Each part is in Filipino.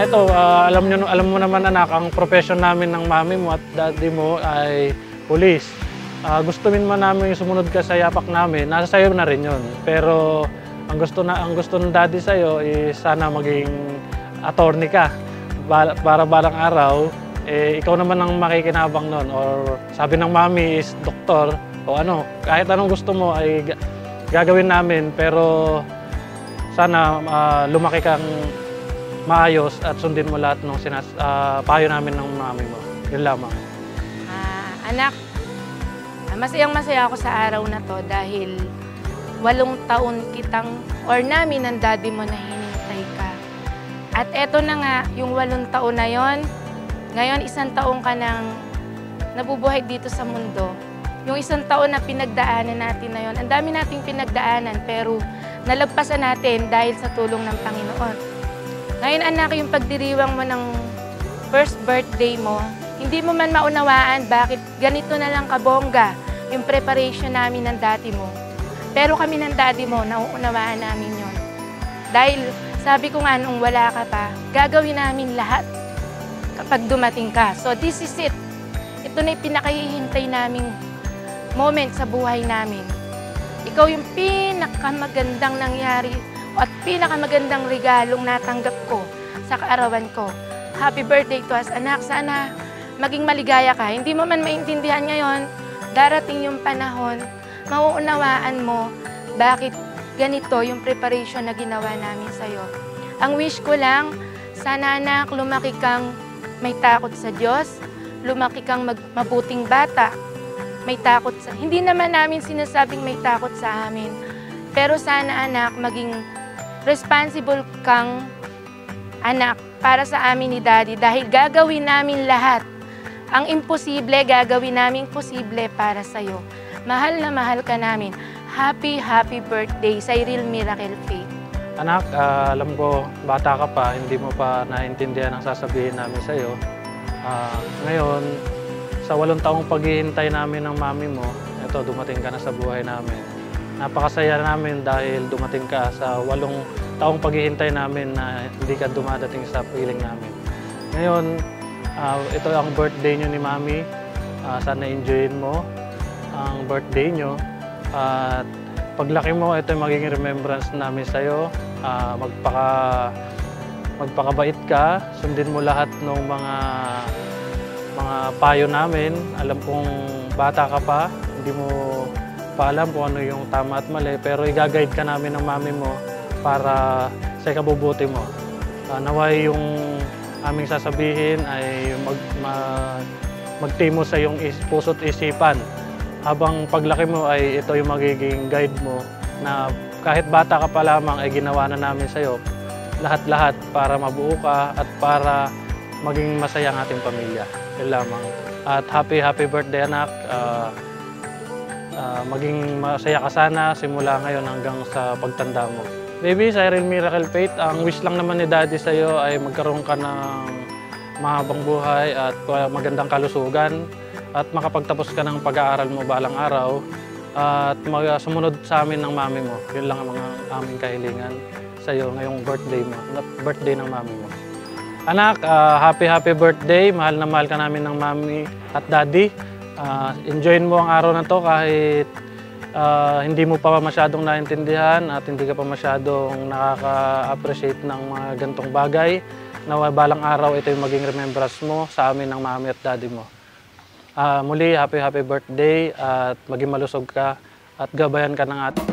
Eto, alam mo naman anak, ang profession namin ng mami mo at daddy mo ay pulis. Gusto man namin sumunod ka sa yapak namin, nasa sayo na rin yun. Pero ang gusto ng daddy sa'yo is sana maging attorney ka. Para balang araw, ikaw naman ang makikinabang nun. Or sabi ng mami is doktor o ano, kahit anong gusto mo ay gagawin namin. Pero sana lumaki kang maayos at sundin mo lahat ng payo namin ng mami mo. Yun lamang. Anak, masayang-masaya ako sa araw na to dahil 8 taon kitang or namin ng daddy mo na hinintay ka. At eto na nga, yung 8 taon na yon, ngayon 1 taon ka nang nabubuhay dito sa mundo. Yung 1 taon na pinagdaanan natin na yon, ang dami nating pinagdaanan pero nalagpasan natin dahil sa tulong ng Panginoon. Ngayon anak, yung pagdiriwang mo ng first birthday mo, hindi mo man maunawaan bakit ganito na lang kabongga yung preparation namin ng daddy mo. Pero kami ng daddy mo, nauunawaan namin yon. Dahil sabi ko nga nung wala ka pa, gagawin namin lahat kapag dumating ka. So this is it. Ito na yung pinakahihintay naming moment sa buhay namin. Ikaw yung pinakamagandang nangyari at pinakamagandang regalong natanggap ko sa kaarawan ko. Happy birthday to us, anak. Sana maging maligaya ka. Hindi mo man maintindihan ngayon, darating yung panahon, mauunawaan mo bakit ganito yung preparation na ginawa namin sa'yo. Ang wish ko lang, sana anak, lumaki kang may takot sa Diyos, lumaki kang mabuting bata, may takot sa... Hindi naman namin sinasabing may takot sa amin, pero sana anak, maging responsible kang anak para sa amin ni daddy dahil gagawin namin lahat. Ang imposible, gagawin namin posible para sa'yo. Mahal na mahal ka namin. Happy, happy birthday, Cyril Miracle Faith. Anak, alam ko, bata ka pa, hindi mo pa naintindihan ang sasabihin namin sa'yo. Ngayon, sa 8 taong paghihintay namin ng mami mo, ito, dumating ka na sa buhay namin. Napakasaya namin dahil dumating ka sa 8 taong paghihintay namin na hindi ka dumadating sa piling namin. Ngayon, ito ang birthday nyo ni Mami. Sana enjoyin mo ang birthday nyo. At paglaki mo, ito yung magiging remembrance namin sa'yo. Magpakabait ka, sundin mo lahat ng mga payo namin. Alam kong bata ka pa, hindi mo pa alam kung ano yung tama at mali, pero i-guide ka namin ng mami mo para sa ikabubuti mo. Naway yung aming sasabihin ay magtimo sa iyong puso't isipan. Habang paglaki mo ay ito yung magiging guide mo na kahit bata ka pa lamang ay ginawa na namin sa iyo lahat-lahat para mabuo ka at para maging masaya ang ating pamilya. Yun lamang. At happy birthday anak. Maging masaya ka sana simula ngayon hanggang sa pagtanda mo. Baby, Cyril Miracle Faith, ang wish lang naman ni Daddy sa'yo ay magkaroon ka ng mahabang buhay at magandang kalusugan at makapagtapos ka ng pag-aaral mo balang araw at sumunod sa amin ng mami mo. Yun lang ang mga aming kahilingan sa'yo ngayong birthday ng mami mo. Anak, happy birthday. Mahal na mahal ka namin ng mami at daddy. Enjoyin mo ang araw na to kahit hindi mo pa masyadong naintindihan at hindi ka pa masyadong nakaka-appreciate ng mga gantong bagay. Na balang araw ito yung maging remembrance mo sa amin ng mami at daddy mo. Muli, happy birthday at maging malusog ka at gabayan ka ng ating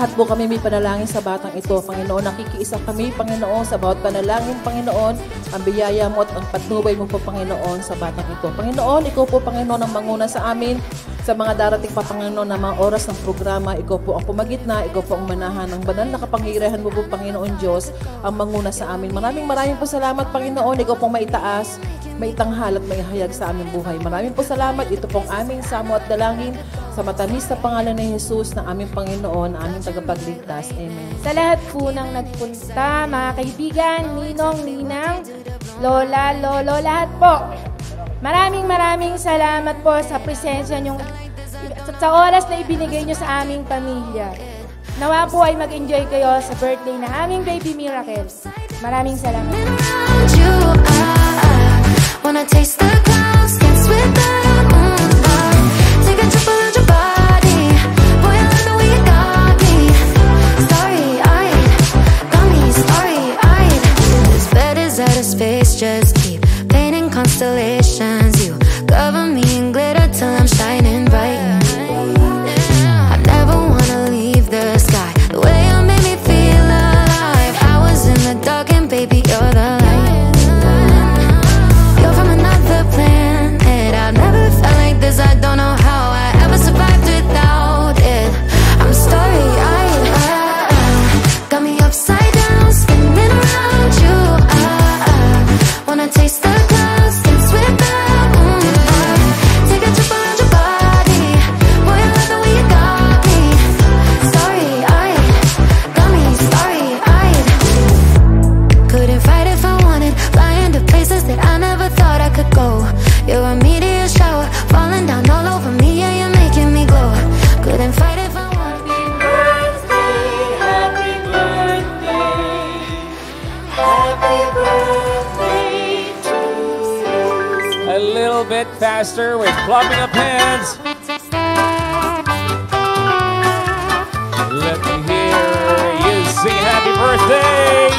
Lahat po kami may panalangin sa batang ito, Panginoon. Nakikiisa kami, Panginoon, sa bawat panalangin, Panginoon. Ang biyaya mo at ang patnubay mo po, Panginoon, sa batang ito. Panginoon, ikaw po, Panginoon, ang manguna sa amin sa mga darating pa, Panginoon, na mga oras ng programa. Ikaw po ang pumagitna, ikaw po ang manahan ng banal na kapangyarihan mo po, Panginoon Diyos, ang manguna sa amin. Maraming po salamat, Panginoon. Ikaw pong maitaas, maitanghal at maihayag sa aming buhay. Maraming po salamat. Ito pong aming samo at dalangin sa matamis na pangalan ni Jesus na aming Panginoon, aming tagapagligtas. Amen. Sa lahat po ng nagpunta, mga kaibigan, ninong, ninang, lola, lolo, lahat po. Maraming salamat po sa presensya nyo, sa oras na ibinigay nyo sa aming pamilya. Nawa po ay mag-enjoy kayo sa birthday na aming baby Miracle. Maraming salamat. Wanna taste the clouds, dance with the moonlight. Take a trip around your body. Boy, I love the way you got me. Starry-eyed, got me starry-eyed. This bed is out of space, just keep painting constellations. You cover me in glitter till I'm shining bright. I never wanna leave the sky. The way you made me feel alive. I was in the dark and baby, you're the light. Planet. I've never felt like this. I don't know how I ever survived without it. I'm starry-eyed. Got me upside down, spinning around you. Wanna taste the clouds, dance with the moonlight. Take a trip around your body. Boy, I love the way you got me. Starry-eyed, got me starry-eyed. Couldn't fight if I wanted. Flying to places that I never thought I could go. You're a meteor shower, falling down all over me, yeah, you're making me glow. Couldn't fight if I wanted. Happy birthday, happy birthday to you. A little bit faster with clapping of hands. Let me hear you sing happy birthday.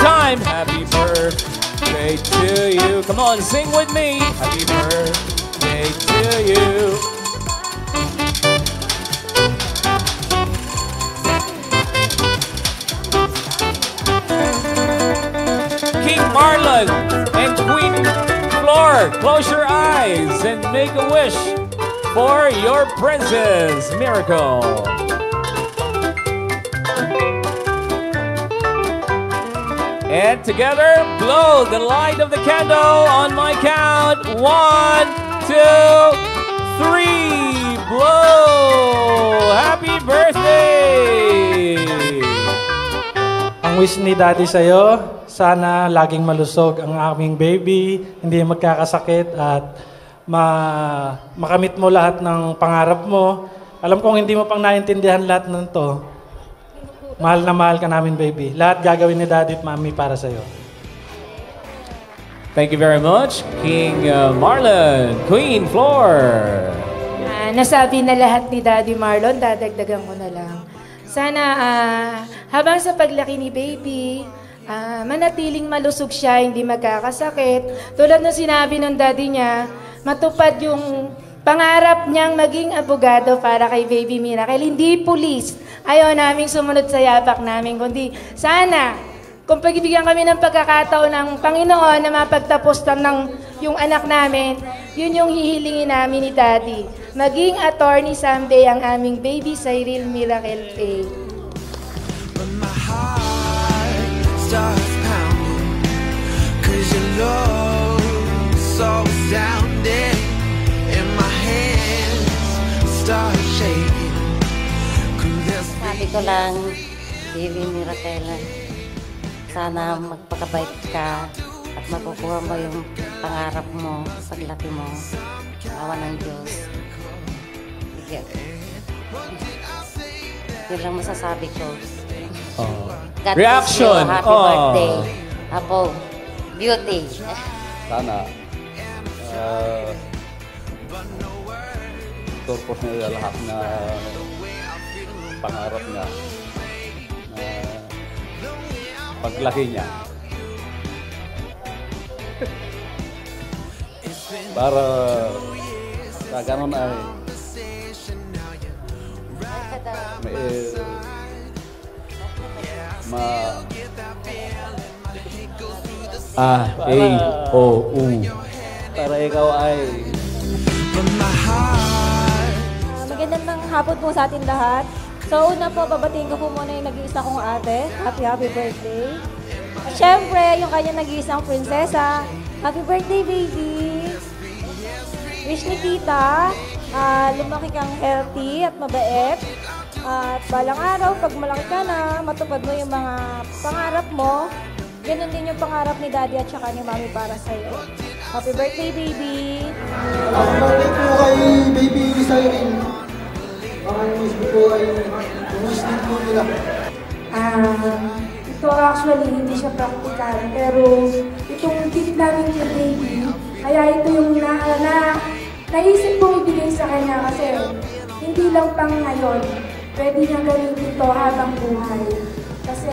Time. Happy birthday to you. Come on, sing with me. Happy birthday to you. King Marlon and Queen Flor, close your eyes and make a wish for your princess, Miracle. And together, blow the light of the candle on my count. 1, 2, 3. Blow! Happy birthday! Ang wish ni Daddy sa'yo, sana laging malusog ang aming baby, hindi magkakasakit at makamit mo lahat ng pangarap mo. Alam kong hindi mo pang naintindihan lahat ng to. Mahal na mahal ka namin, baby. Lahat gagawin ni Daddy at Mami para sa'yo. Thank you very much, King Marlon, Queen Flor. Nasabi na lahat ni Daddy Marlon, dadagdagan ko na lang. Sana habang sa paglaki ni baby, manatiling malusog siya, hindi magkakasakit. Tulad ng sinabi ng daddy niya, matupad yung pangarap niyang maging abogado para kay baby Miracle, hindi pulis. Ayaw namin sumunod sa yapak namin, kundi sana, kung pagbibigyan kami ng pagkakataon ng Panginoon na mapagtapos ng yung anak namin, yun yung hihilingin namin ni Daddy. Maging attorney someday ang aming baby Cyril Miracle Faye. When my heart starts pounding, 'cause your love is so astounding, and my hands start shaking. Sabi ko lang, baby Miracle, sana magpakabait ka at makukuha mo yung pangarap mo, paglaki mo. Awa ng Diyos. Sige. Yun lang masasabi ko. God Reaction! Bless you. Happy birthday. Apo, beauty. Sana turpos niya lahat na pangarap niya na paglaki niya. Para sa ganun ay may ma A-O-U. para ikaw ay Magandang hapon po sa ating lahat. So una po, babatiin ko po muna yung nag-iisa kong ate. Happy birthday. At syempre, yung kanyang nag-iisang prinsesa. Happy birthday, baby! Wish ni tita, lumaki kang healthy at mabait. At balang araw, pag malaki ka na, matupad mo yung mga pangarap mo. Ganun din yung pangarap ni daddy at saka ni mami para sa'yo. Happy birthday, baby! Happy birthday po kay Baby Cyril. Baka yung wish po ay yung wish din po nila. Ito actually hindi siya practical, pero itong gift namin kay baby, kaya ito yung naisip kong ibigay sa kanya kasi hindi lang pang ngayon, pwede niyang gamitin ito habang buhay. Kasi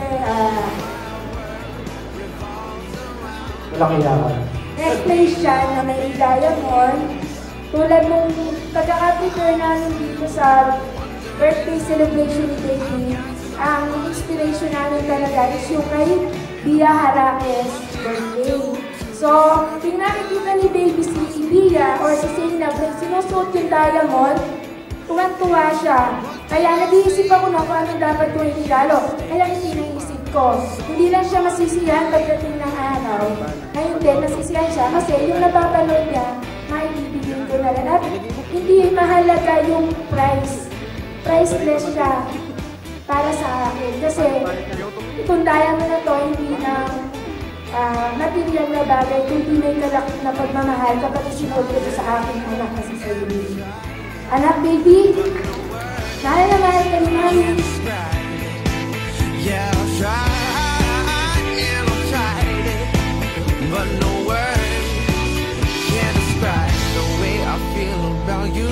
Malaki yaman. necklace siya na may diamond, tulad nung pagkaka-prepare namin dito sa birthday celebration ni baby. Ang inspiration namin talaga is yung kay Bia Haraques birthday. So, yung nakikita ni baby si Bia or si Zainab na sinusuot yung diamond, tuwan-tuwa siya. Kaya nag-iisip ako na kung ano dapat ko regalo. Kaya hindi naisip ko. Hindi lang siya masisiyahan pagdating ng araw. Ngayon din, nasisiyahan siya kasi yung napapanood niya, maibibigyan ko na rin. At hindi mahalaga yung price. Priceless siya para sa akin. Kasi itong diamond na to, hindi na material na bagay, kundi may kalakip na pagmamahal kapag isinuot ko sa aking anak na si Sailin. Anak, baby, mahal na mahal ka ni Mami. Yeah, I'll try and I'll try it, but no words can describe the way I feel about you,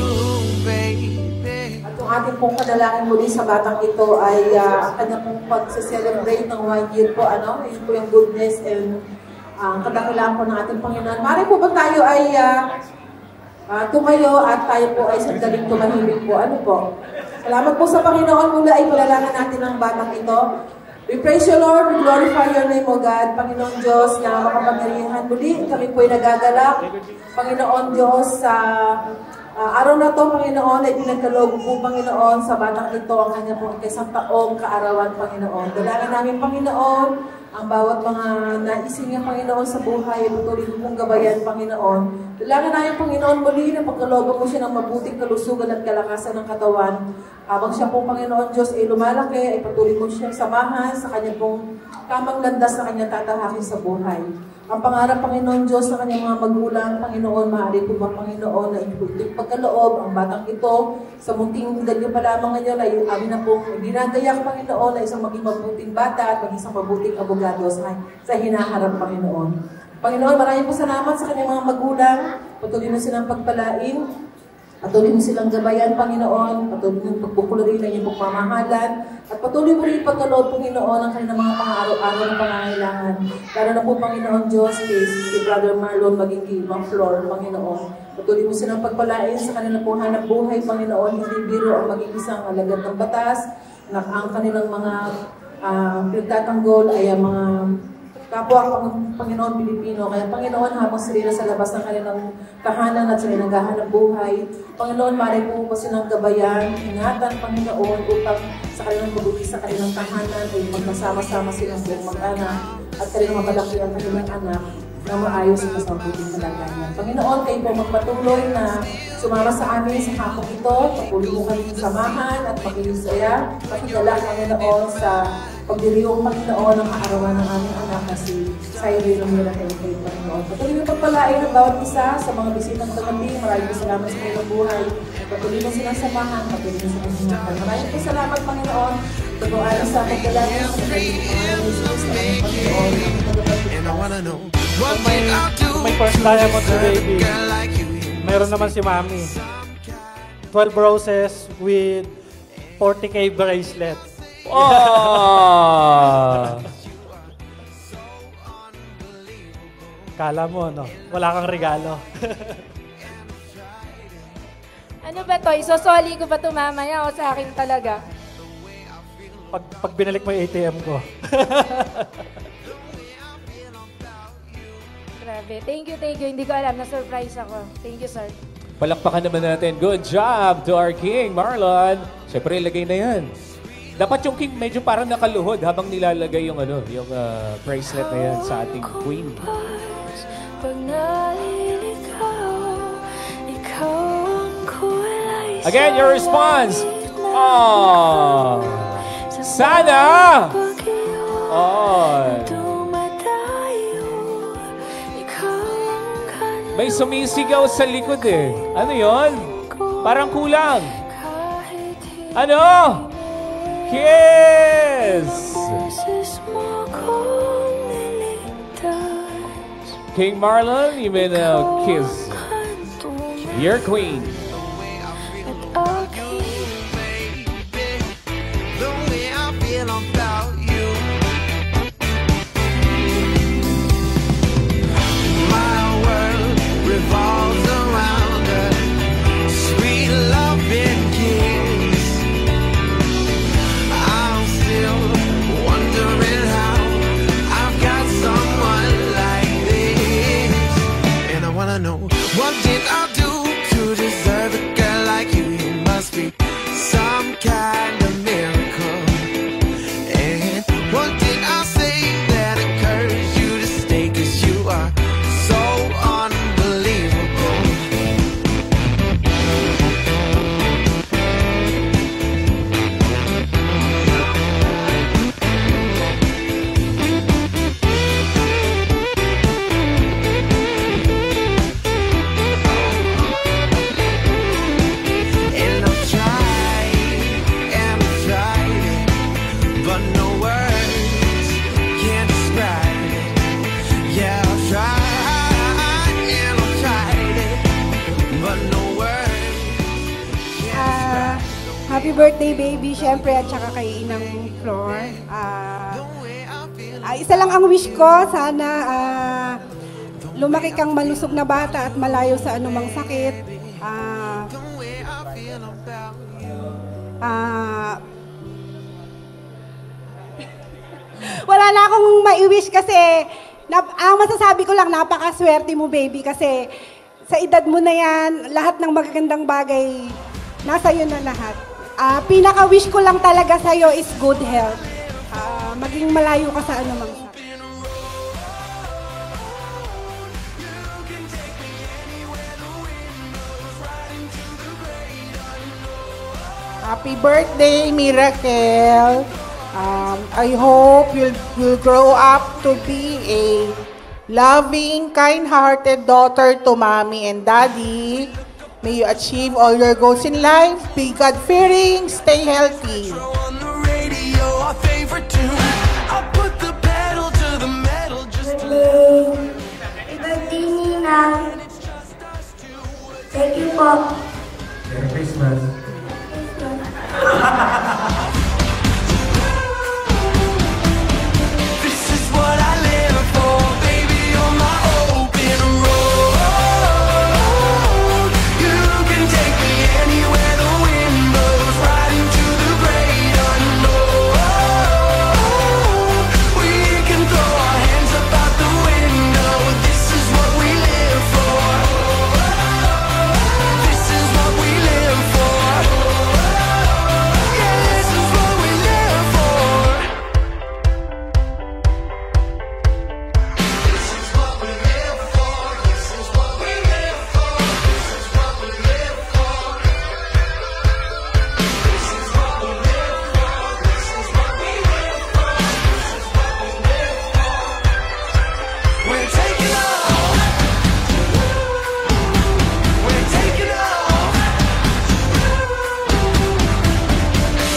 baby. At yung ating pong kadalangin muli sa batang ito ay ang kanya pong pag-celebrate ng 1 year po, yun po yung goodness and kadakilaan po ng ating Panginoon. Mari po ba tayo ay tumayo at tayo po ay sandaling tumahimik po. Ano po? Salamat po sa Panginoon. Mula ay palalangin natin ang batang ito. We praise you, Lord. We glorify your name, O God. Panginoon Diyos na makapangyarihan muli. Kami po ay nagagalak. Panginoon Diyos, sa araw na to, Panginoon, ay pinagkaloob po, Panginoon, sa batang ito ang kanya po isang taong kaarawan, Panginoon. Dalangin namin, Panginoon, ang bawat mga naisin niya, Panginoon, sa buhay, patuloy pong gabayan, Panginoon. Dalangin namin, Panginoon, muli na pagkalooban mo siya ng mabuting kalusugan at kalakasan ng katawan. Habang siya pong, Panginoon Diyos, ay lumalaki, ay patuloy mo siyang samahan sa kanyang pong tamang landas na kanyang tatahakin sa buhay. Ang pangarap, Panginoon Diyos, sa kanyang mga magulang, Panginoon, maaari po ba, Panginoon, na ibuting pagkaloob ang batang ito sa munting dalyo pa lamang ngayon ay amin na pong ginagayak, Panginoon, na isang maging mabuting bata at maging isang mabuting abogado sa hinaharap, Panginoon. Panginoon, maraming po salamat sa kanyang mga magulang. Patuloy mo silang pagpalain. Patuloy mo silang gabayan, Panginoon. Patuloy mo pagbukulorin ang iyong pagmamahalan. At patuloy mo rin pagkaloob, Panginoon, ang kanilang mga pang-araw-araw na pangangailangan. Lalo na po, Panginoon Diyos, kay Brother Marlon, maging kay Ma'am Flor, Panginoon. Patuloy mo silang pagpalain sa kanilang pong hanap buhay, Panginoon. Hindi biro ang maging isang alagad ng batas na ang kanilang mga pinagtatanggol ay ang mga kapwa Panginoon Pilipino. Kaya Panginoon, habang sila sa labas ng kanilang tahanan at sila naghahanap buhay, Panginoon, maaari po po silang gabayan, ingatan, Panginoon, upang sa kanilang mabuti sa kanilang tahanan ay magkasama-sama silang buong mag-anak at kanilang mabalaki ang kanilang anak na maayos sa masabuting kalagayan. Panginoon, kayo po magpatuloy na sumama sa amin sa hapong ito, patuloy mo kayong samahan at makilisaya, pakidala, Panginoon, sa pagdiriwang, Panginoon, ang kaarawan ng aming anak na si Cyril Romero kay Panginoon. Patuloy mo pagpalain ang bawat isa sa mga bisitang kagabi. Maraming salamat sa kanilang buhay. Patuloy mo silang samahan, patuloy mo silang hinapan. Maraming salamat, Panginoon. Pag-uali sa pagdalangin sa Panginoon. And I wanna know what can I do May first diamond si baby. Meron naman si Mami. 12 roses with 40K bracelet. Oh! Kala mo, no? Wala kang regalo. Ano ba to? Isosoli ko ba ito mamaya o sa akin talaga? Pag binalik mo yung ATM ko. Grabe. Thank you. Hindi ko alam. Na-surprise ako. Thank you, sir. Palakpakan naman natin. Good job to our King, Marlon. Siyempre, ilagay na yan. Dapat yung King medyo parang nakaluhod habang nilalagay yung, yung bracelet na yan sa ating Queen. Again, your response. Oh, sana. Oh. May sumisigaw sa likod eh. Ano yon? Parang kulang. Ano? Kiss! King Marlon, you may now kiss your queen. The way I feel about you. My world revolves around a sweet loving kiss. I'm still wondering how I've got someone like this. And I wanna know, what did I do to deserve a girl like you? You must be some kind of miracle. And what did I say that encouraged you to stay? 'Cause you are so unbelievable. And I've tried it, but no words can describe it. Yeah, I've tried it, but no words can describe it. Happy birthday, baby, syempre, at saka kay Inang Flor. Isa lang ang wish ko, sana lumaki kang malusog na bata at malayo sa anumang sakit. Wala na akong mai-wish kasi ang masasabi ko lang, napakaswerte mo, baby, kasi sa edad mo na yan, lahat ng magagandang bagay nasa iyo na lahat. Pinaka-wish ko lang talaga sa'yo is good health. Maging malayo ka sa anumang sakit. Happy birthday, Miracle. I hope you'll grow up to be a loving, kind-hearted daughter to Mommy and Daddy. May you achieve all your goals in life. Be God-fearing, stay healthy. On the radio, our favorite tune. I put the pedal to the metal just to Birthday, Ninang. Thank you po. Merry Christmas. This is what I live for, baby, on my open road. You can take me anywhere the wind blows, right into the great unknown. We can throw our hands up out the window. This is what we live for. This is what we live for. Yeah, this is what we live for. This is what we live for. This is what we live for. This is what we live for. This is what we live for. This is what we live for. This is what we live for. We're taking off. We're taking off.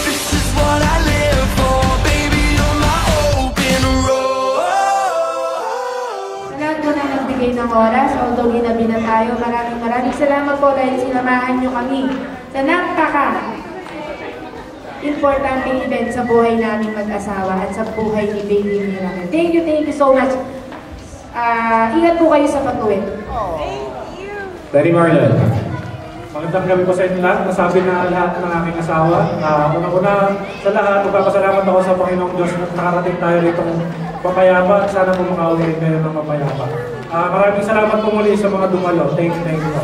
This is what I live for, baby, on my open road. Sa lahat po na nagbigay ng oras, although ginabi na tayo, maraming salamat po dahil sinamahan nyo kami sa importanteng event sa buhay namin mag-asawa at sa buhay ni Baby Miracle. Thank you so much. Ingat po kayo sa pag-uwi. Daddy Marlon, Magandang gabi po sa inyo lahat. Nasabi na lahat ng aking asawa. Una-una sa lahat, magpapasalamat ako sa Panginoong Diyos na nakarating tayo ritong mapayapa at sana po makauwi kayo ng mapayapa. Maraming salamat po muli sa mga dumalo. Thank you po.